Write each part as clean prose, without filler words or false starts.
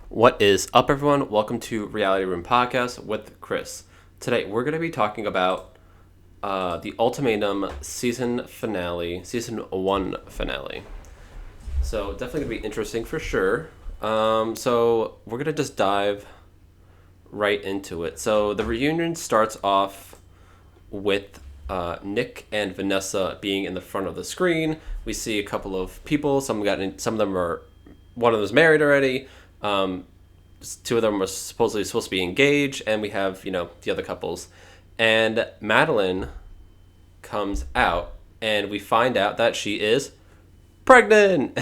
What is up, everyone? Welcome to Reality Room Podcast with Chris. Today, we're going to be talking about the Ultimatum season 1 finale. So, definitely going to be interesting for sure. So, we're going to just dive right into it. So, the reunion starts off with Nick and Vanessa being in the front of the screen. We see a couple of people. Some of them are. One of them's married already. Two of them were supposed to be engaged, and we have the other couples. And Madeline comes out, and we find out that she is pregnant.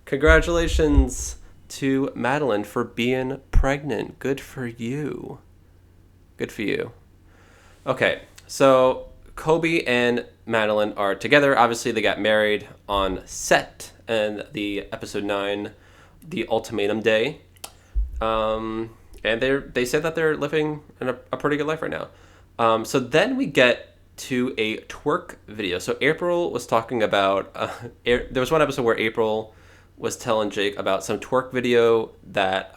Congratulations to Madeline for being pregnant. Good for you. Good for you. Okay, so Kobe and Madeline are together. Obviously, they got married on set in the episode 9, the Ultimatum Day. And they said that they're living in a pretty good life right now. So then we get to a twerk video. So April was talking about, there was one episode where April was telling Jake about some twerk video that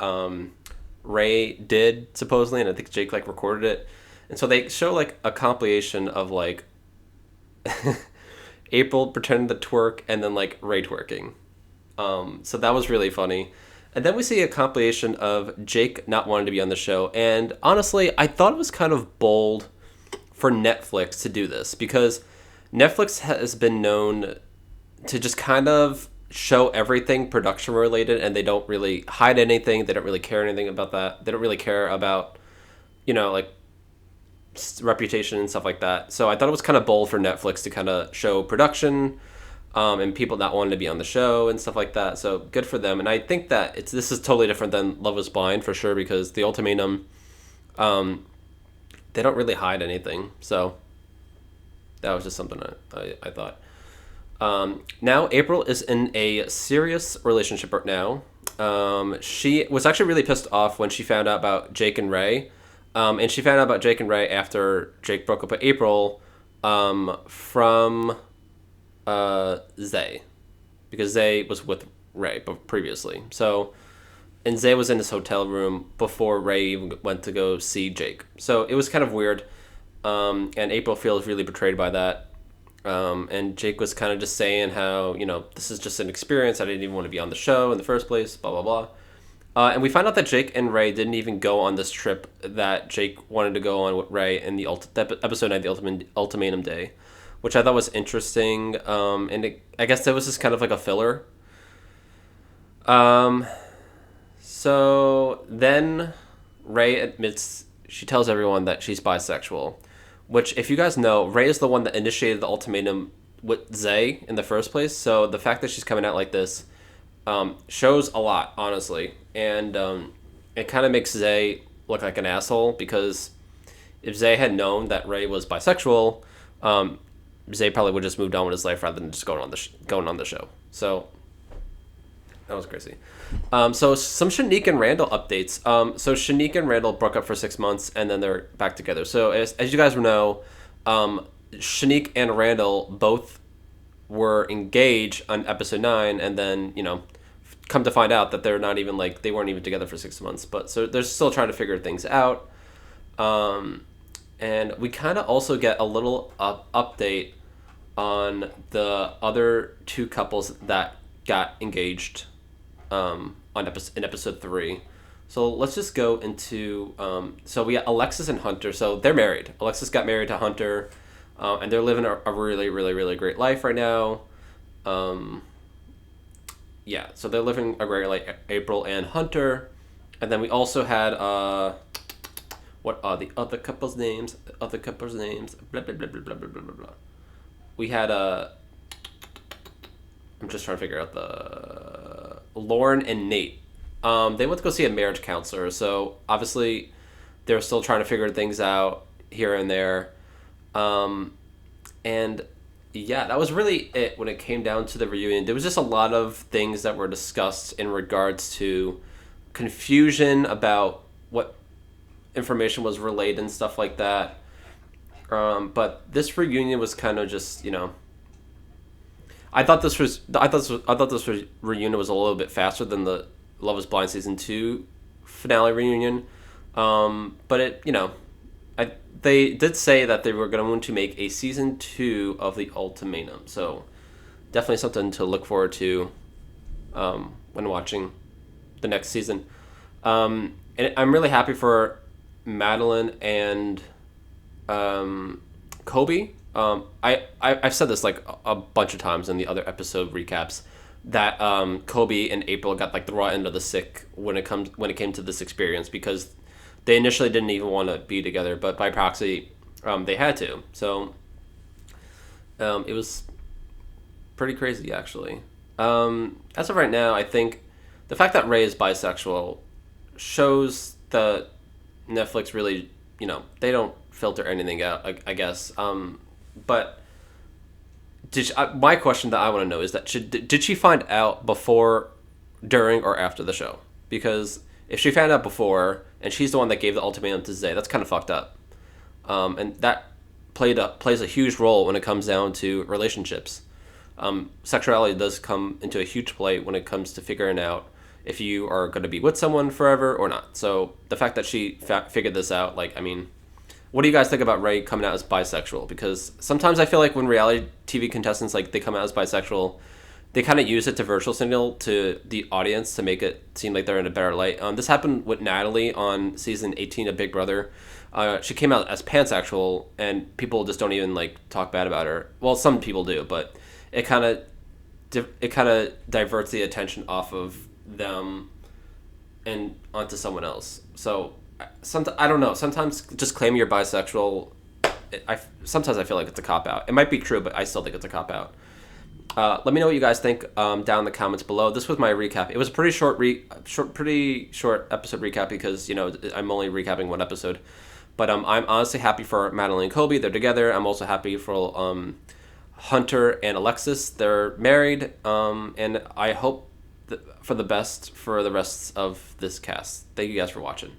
Ray did supposedly, and I think Jake recorded it. And so they show a compilation of April pretending to twerk and then Ray twerking. So that was really funny. And then we see a compilation of Jake not wanting to be on the show. And honestly, I thought it was kind of bold for Netflix to do this, because Netflix has been known to just kind of show everything production related, and they don't really hide anything. They don't really care anything about that. They don't really care about, reputation and stuff like that. So I thought it was kind of bold for Netflix to kind of show production and people not wanting to be on the show and stuff like that. So good for them. And I think that this is totally different than Love Is Blind for sure, because the Ultimatum, they don't really hide anything. So that was just something I thought. Now April is in a serious relationship right now. She was actually really pissed off when she found out about Jake and Ray. And she found out about Jake and Ray after Jake broke up with April from Zay, because Zay was with Ray previously. So, and Zay was in his hotel room before Ray even went to go see Jake. So it was kind of weird. And April feels really betrayed by that. And Jake was kind of just saying how, this is just an experience. I didn't even want to be on the show in the first place, blah, blah, blah. And we find out that Jake and Ray didn't even go on this trip that Jake wanted to go on with Ray in the episode 9, the Ultimatum Day, which I thought was interesting. I guess that was just kind of like a filler. So then Ray admits, she tells everyone that she's bisexual, which, if you guys know, Ray is the one that initiated the ultimatum with Zay in the first place. So the fact that she's coming out like this shows a lot, honestly. And it kind of makes Zay look like an asshole, because if Zay had known that Ray was bisexual, Zay probably would have just moved on with his life rather than just going on the show. So that was crazy. So some Shanique and Randall updates. So Shanique and Randall broke up for 6 months, and then they're back together. So as you guys know, Shanique and Randall both were engaged on episode 9, and then come to find out that they're not even they weren't even together for 6 months. But so they're still trying to figure things out. And we kind of also get a little update on the other two couples that got engaged in episode 3. So let's just go into so we got Alexis and Hunter. So they're married. Alexis got married to Hunter, and they're living a really, really, really great life right now. Yeah, so they're living a great life, April and Hunter. And then we also had what are the other couples' names? Blah blah blah blah blah blah blah blah blah. We had I'm just trying to figure out the Lauren and Nate. They went to go see a marriage counselor, so obviously they're still trying to figure things out here and there. And yeah, that was really it when it came down to the reunion. There was just a lot of things that were discussed in regards to confusion about what information was relayed and stuff like that. But this reunion was kind of just, I thought this reunion was a little bit faster than the Love Is Blind season 2 finale reunion. But they did say that they were going to make a season 2 of the Ultimatum. So definitely something to look forward to when watching the next season. And I'm really happy for Madeline and Kobe. I've said this like a bunch of times in the other episode recaps that Kobe and April got like the raw end of the stick when it came to this experience, because they initially didn't even want to be together, but by proxy they had to. So it was pretty crazy, actually. As of right now, I think the fact that Ray is bisexual shows that Netflix really, they don't filter anything out, I guess. But my question that I want to know is that did she find out before, during, or after the show? Because if she found out before, and she's the one that gave the ultimatum to Zay, that's kind of fucked up. And that plays a huge role when it comes down to relationships. Sexuality does come into a huge play when it comes to figuring out if you are going to be with someone forever or not. So the fact that she figured this out, what do you guys think about Ray coming out as bisexual? Because sometimes I feel like when reality TV contestants, they come out as bisexual, they kind of use it to virtual signal to the audience to make it seem like they're in a better light. This happened with Natalie on season 18 of Big Brother. She came out as pansexual, and people just don't even talk bad about her. Well, some people do, but it kind of diverts the attention off of them and onto someone else. So I don't know. Sometimes just claiming you're bisexual, sometimes I feel like it's a cop-out. It might be true, but I still think it's a cop-out. Let me know what you guys think down in the comments below. This was my recap. It was a pretty short episode recap because, I'm only recapping one episode. But I'm honestly happy for Madeline and Kobe. They're together. I'm also happy for Hunter and Alexis. They're married. And I hope for the best for the rest of this cast. Thank you guys for watching.